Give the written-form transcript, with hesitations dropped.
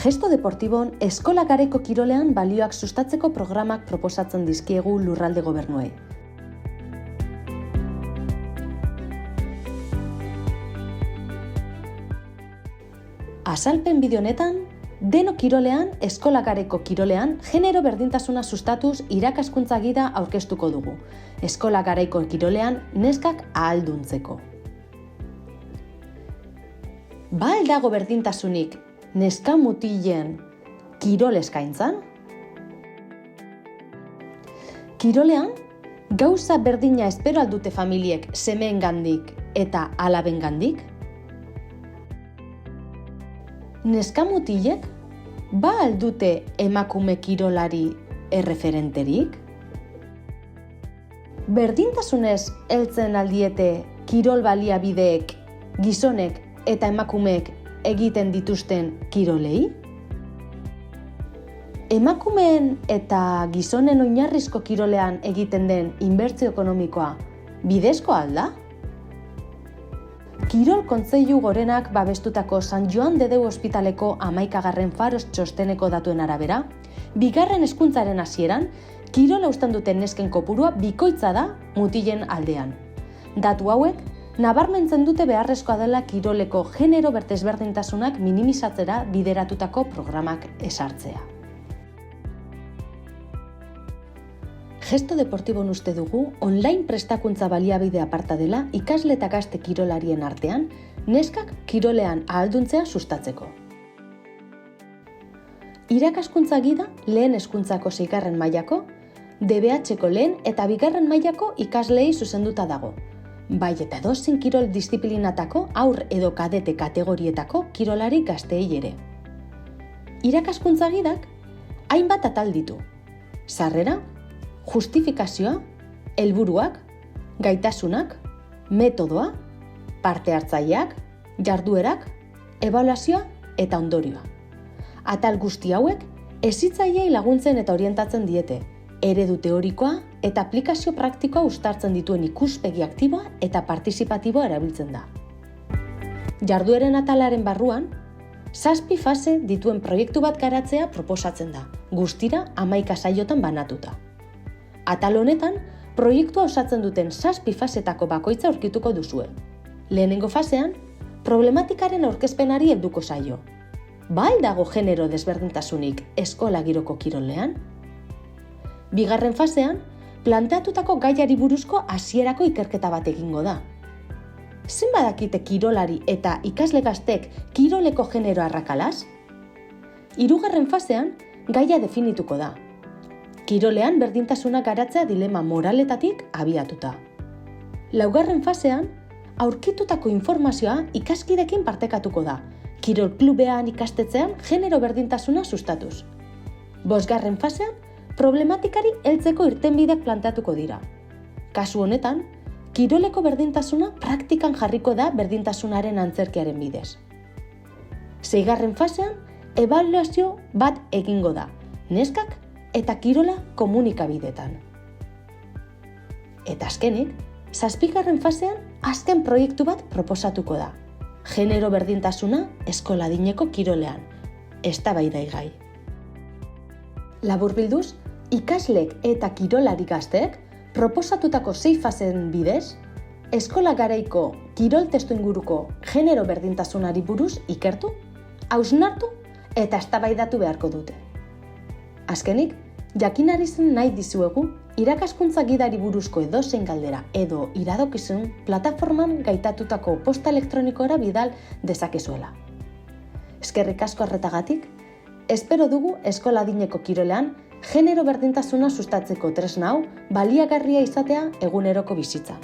Gesto Deportibon eskola garaiko kirolean balioak sustatzeko programak proposatzen dizkiegu lurralde gobernuei. Azalpen bideo honetan, deno kirolean, eskola garaiko kirolean, genero berdintasuna sustatuz irakaskuntza gida aurkeztuko dugu. Eskola garaiko kirolean neskak ahalduntzeko. Ba al dago berdintasunik neska mutilen kirol eskaintzan? Kirolean, gauza berdina espero aldute familiek semeengandik eta alabengandik? Neska mutilek, ba aldute emakume kirolari erreferenterik? Berdintasunez heltzen aldiete kirol baliabideek, gizonek eta emakumeek egiten dituzten kirolei? Emakumeen eta gizonen oinarrizko kirolean egiten den inbertsio ekonomikoa bidezkoa alda? Kirol Kontseilu Gorenak babestutako San Joan de Deu Ospitaleko 11. Faros txosteneko datuen arabera, bigarren hezkuntzaren hasieran, kirola uzten duten nesken kopurua bikoitza da mutilen aldean. Datu hauek, nabarmentzen dute beharrezkoa dela kiroleko genero bertezberdintasunak minimizatzera bideratutako programak ezartzea. Gesto Deportibon uste dugu online prestakuntza baliabide aparta dela ikasle eta gazte kirolarien artean neskak kirolean ahalduntzea sustatzeko. Irakaskuntza gida lehen hezkuntzako 6. mailako, DBH-ko lehen eta 2. mailako ikaslei zuzenduta dago. Bai eta edozein kirol disiplinatako aur edo kadete kategorietako kirolari gazteei ere. Irakaskuntza gidak hainbat atal ditu. Sarrera, justifikazioa, helburuak, gaitasunak, metodoa, parte hartzaileak, jarduerak, ebaluazioa eta ondorioa. Atal guzti hauek hezitzaileei laguntzen eta orientatzen diete, eredu teorikoa eta aplikazio praktikoa uztartzen dituen ikuspegi aktiboa eta partizipatiboa erabiltzen da. Jardueren atalaren barruan, 7 fase dituen proiektu bat garatzea proposatzen da, guztira 11 saiotan banatuta. Atal honetan, proiektua osatzen duten 7 fasetako bakoitza aurkituko duzue. Lehenengo fasean, problematikaren aurkezpenari helduko zaio. Ba al dago genero desberdintasunik eskola giroko kirolean? Bigarren fasean, planteatutako gaiari buruzko hasierako ikerketa bat egingo da. Zein badakite kirolari eta ikasle gaztek kiroleko genero arrakalaz? Hirugarren fasean, gaia definituko da. Kirolean berdintasuna garatzea dilema moraletatik abiatuta. Laugarren fasean, aurkitutako informazioa ikaskidekin partekatuko da, kirol klubean ikastetzean genero berdintasuna sustatuz. 5. fasean, problematikari heltzeko irtenbideak planteatuko dira. Kasu honetan, kiroleko berdintasuna praktikan jarriko da berdintasunaren antzerkiaren bidez. 6. fasean, ebaluazio bat egingo da, neskak eta kirola komunikabidetan. Eta azkenik, 7. fasean, azken proiektu bat proposatuko da. Genero berdintasuna eskola adineko kirolean. Eztabaidaigai. Laburbilduz, ikaslek eta kirolari gazteek proposatutako 6 faseen bidez, eskola garaiko kirol testuinguruko genero berdintasunari buruz ikertu, hausnartu eta eztabaidatu beharko dute. Azkenik, jakinarizen nahi dizuegu, irakaskuntza gidari buruzko edozein galdera edo iradokizun plataforman gaitatutako posta elektronikora bidal dezakezuela. Eskerrik asko arretagatik, espero dugu eskola adineko kirolean genero berdintasuna sustatzeko tresna hau baliagarria izatea eguneroko bizitzan.